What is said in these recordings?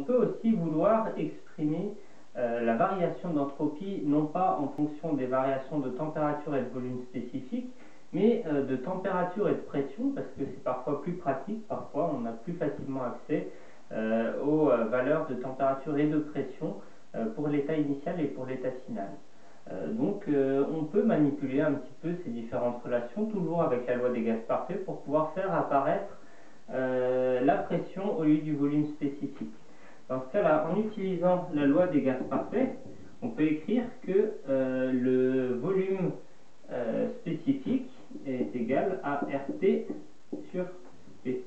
peut aussi vouloir exprimer la variation d'entropie, non pas en fonction des variations de température et de volume spécifiques, mais de température et de pression, parce que c'est parfois plus pratique, parfois on a plus facilement accès aux valeurs de température et de pression pour l'état initial et pour l'état final. Donc on peut manipuler un petit peu ces différentes relations, toujours avec la loi des gaz parfaits, pour pouvoir faire apparaître la pression au lieu du volume spécifique. Dans ce cas-là, en utilisant la loi des gaz parfaits, on peut écrire que le volume spécifique est égal à RT sur P.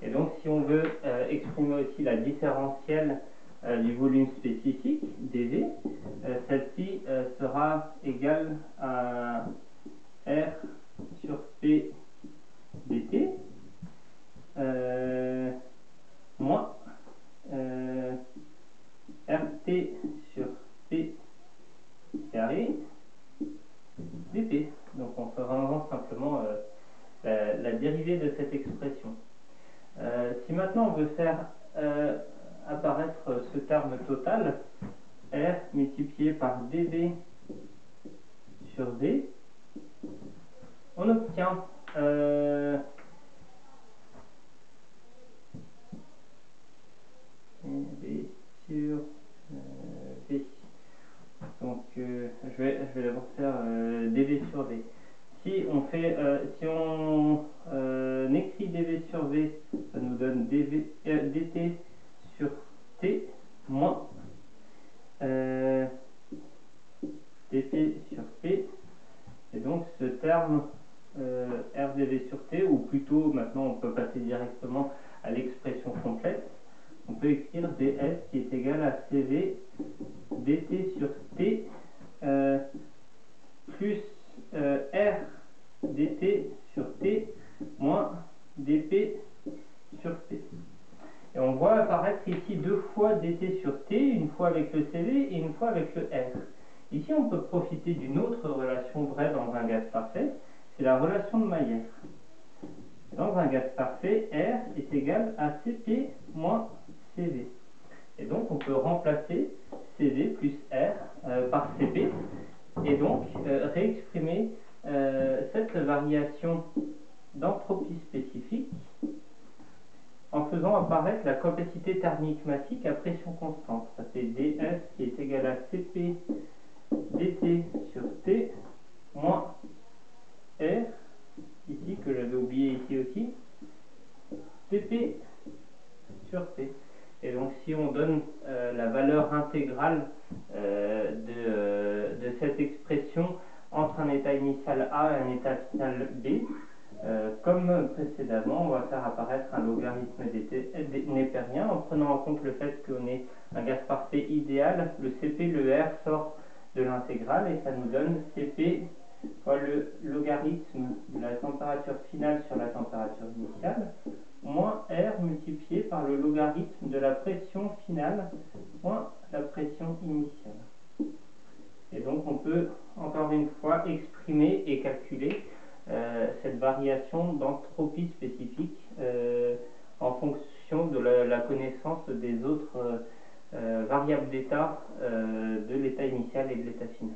Et donc si on veut exprimer aussi la différentielle du volume spécifique, dV, celle-ci sera égale à R sur P dt moins RT sur P carré dP. Donc on fait vraiment simplement la dérivée de cette expression. Si maintenant on veut faire apparaître ce terme total, R multiplié par dV sur V, on obtient dV sur V. Donc je vais d'abord faire dV sur V. Si on écrit dV sur V, ça nous donne dt sur T moins dP sur P. Et donc ce terme RdV sur T, ou plutôt maintenant on peut passer directement à l'expression complète, on peut écrire ds qui est égal à CV dt sur T plus R dt sur T moins dP sur P. Et on voit apparaître ici deux fois dt sur T, une fois avec le CV et une fois avec le R. Ici on peut profiter d'une autre relation vraie dans un gaz parfait, c'est la relation de Maillère. Dans un gaz parfait, R est égal à Cp moins Cv. Et donc on peut remplacer Cv plus R par Cp et donc réexprimer cette variation d'entropie spécifique en faisant apparaître la capacité thermique massique à pression constante. Ça fait ds qui est égal à Cp dt sur T moins R, ici que j'avais oublié ici aussi, dP sur P. Et donc si on donne la valeur intégrale de cette expression entre un état initial A et un état final B, comme précédemment, on va faire apparaître un logarithme népérien en prenant en compte le fait qu'on est un gaz parfait idéal. Le Cp, le R sort de l'intégrale et ça nous donne Cp fois le logarithme de la température finale sur la température initiale moins R multiplié par le logarithme de la pression finale moins la pression initiale. Et donc on peut encore une fois exprimer et calculer cette variation d'entropie spécifique en fonction de la connaissance des autres variables d'état de l'état initial et de l'état final.